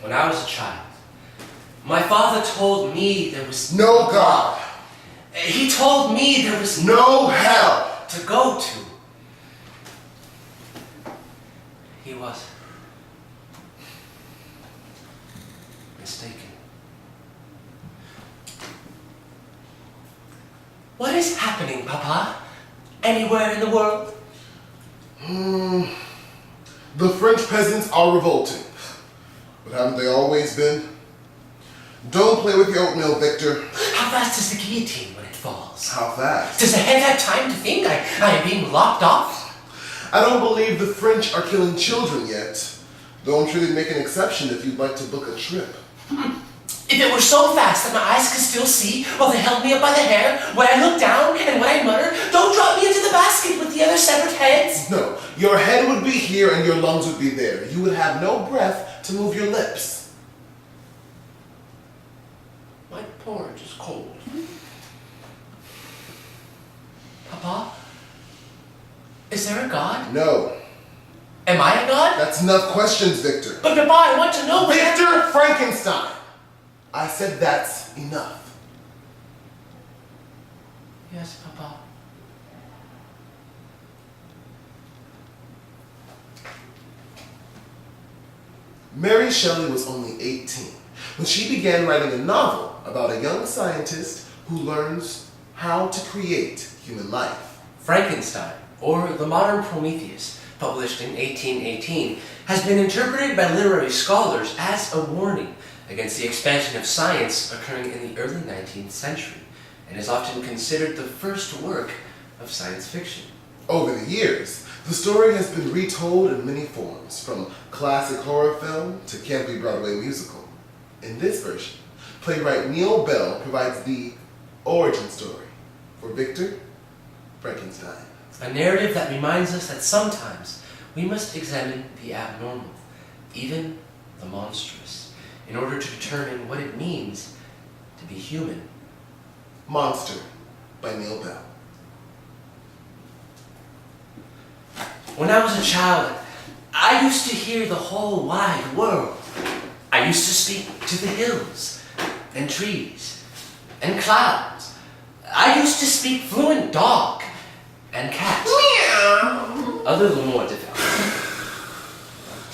When I was a child, my father told me there was no God. He told me there was no hell to go to. He was mistaken. What is happening, Papa? Anywhere in the world? The French peasants are revolting. But haven't they always been? Don't play with your oatmeal, Victor. How fast is the guillotine when it falls? How fast? Does the head have time to think I am being lopped off? I don't believe the French are killing children yet. Though I'm sure they'd make an exception if you'd like to book a trip. If it were so fast that my eyes could still see while they held me up by the hair, when I look down and when I mutter, "Don't drop me into the basket with the other severed heads." No, your head would be here and your lungs would be there. You would have no breath to move your lips. My porridge is cold. Papa, is there a God? No. Am I a God? That's enough questions, Victor. But Papa, I want to know. Victor Frankenstein! I said that's enough. Yes, Papa. Mary Shelley was only 18 when she began writing a novel about a young scientist who learns how to create human life. Frankenstein, or the modern Prometheus, published in 1818, has been interpreted by literary scholars as a warning against the expansion of science occurring in the early 19th century, and is often considered the first work of science fiction. Over the years, the story has been retold in many forms, from classic horror film to campy Broadway musical. In this version, playwright Neil Bell provides the origin story for Victor Frankenstein. A narrative that reminds us that sometimes we must examine the abnormal, even the monstrous, in order to determine what it means to be human. Monster by Neil Bell. When I was a child, I used to hear the whole wide world. I used to speak to the hills and trees and clouds. I used to speak fluent dog and cat. Meow. A little more difficult.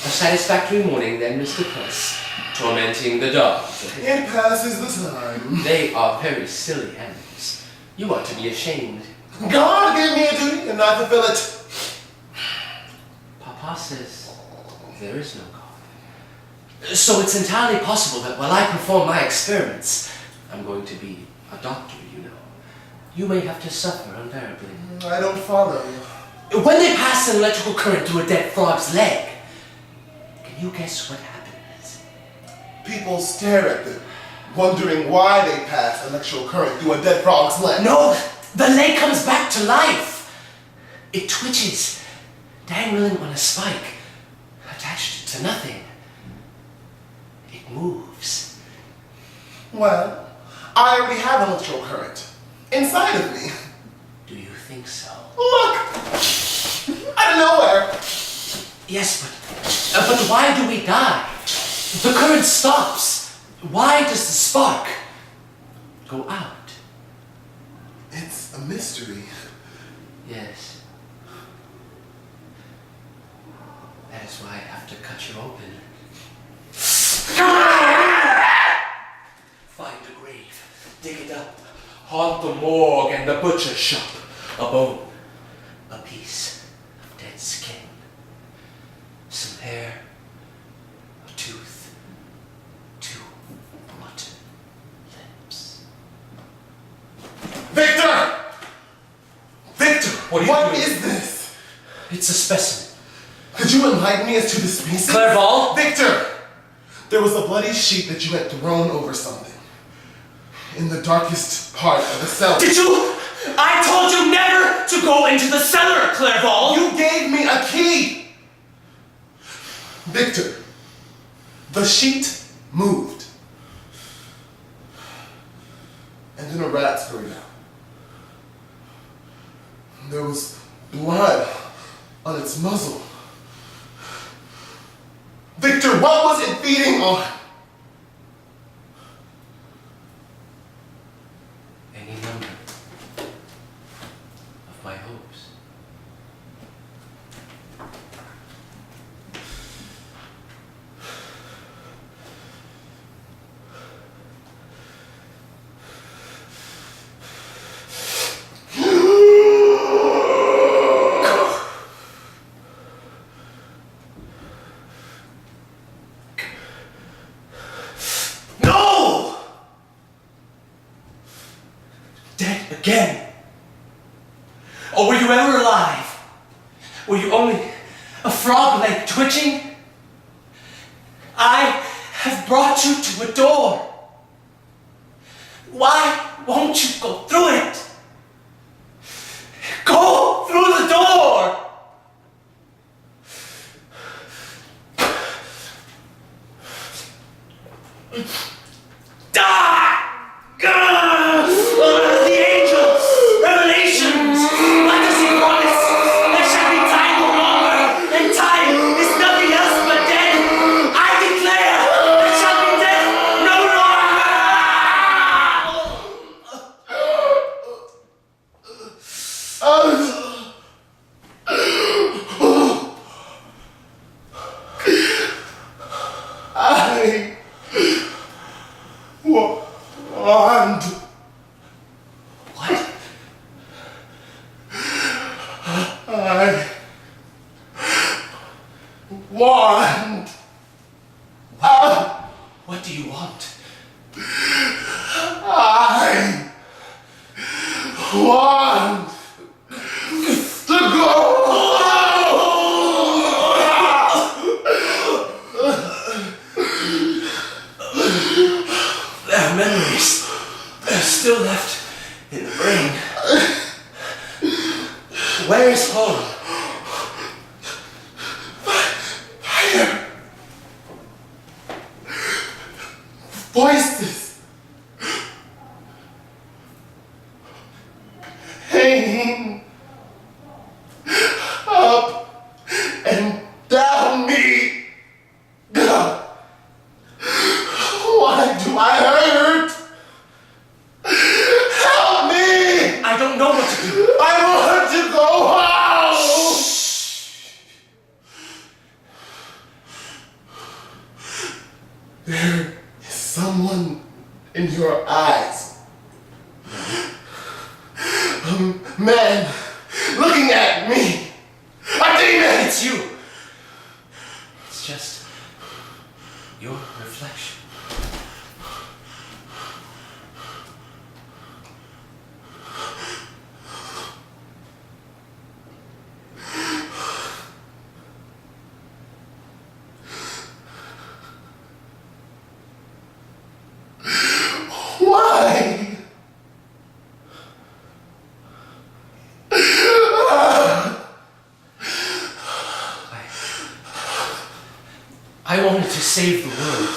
A satisfactory morning then, Mr. Puss, tormenting the dogs. It passes the time. They are very silly animals. You ought to be ashamed. God gave me a duty and I fulfill it. Papa says there is no God. So it's entirely possible that while I perform my experiments, I'm going to be a doctor, you know. You may have to suffer unbearably. I don't follow. When they pass an electrical current through a dead frog's leg, can you guess what happens? People stare at them, wondering why they pass electrical current through a dead frog's leg. No, the leg comes back to life. It twitches, dangling on a spike, attached to nothing. It moves. Well, I already have electrical current inside of me. Do you think so? Look! Out of nowhere! Yes, but why do we die? The current stops. Why does the spark go out? It's a mystery. Yes. That is why I have to cut you open. Find a grave, dig it up, haunt the morgue and the butcher's shop. A bone, a piece of dead skin, some hair, a tooth, two rotten lips. Victor! Victor! What What is this? It's a specimen. Could you enlighten me as to the species? Clairval? Victor! There was a bloody sheet that you had thrown over something. In the darkest part of the cellar. Did you? I told you never to go into the cellar, Clairval! You gave me a key! Victor, the sheet moved. And then a rat scurried out. There was blood on its muzzle. Victor, what was it feeding on? any number of my hopes. No! Dead again? Or were you ever alive? Were you only a frog leg twitching? I have brought you to a door. Why won't you go through it? Go through the door! The angels! Revelations! What does he promise? There shall be time no longer, and time is nothing else but death. I declare there shall be death no want. What? I want. What do you want? I want to go. There are memories. They're still left in the brain. Where is home? Fire. Voices. Hanging up and down me. God. Why do I hurt? Help me! I don't know what to do. I want to go home! There is someone in your eyes. A man looking at me. A demon! It's you. It's just your reflection. Why? I wanted to save the world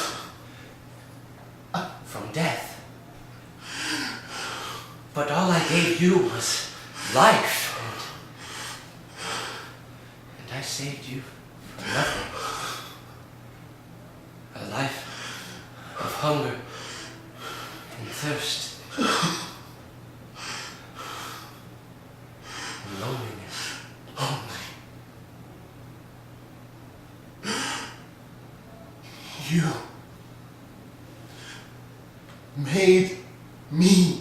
from death. But all I gave you was life, and I saved you from nothing. A life of hunger and thirst and loneliness only. You made me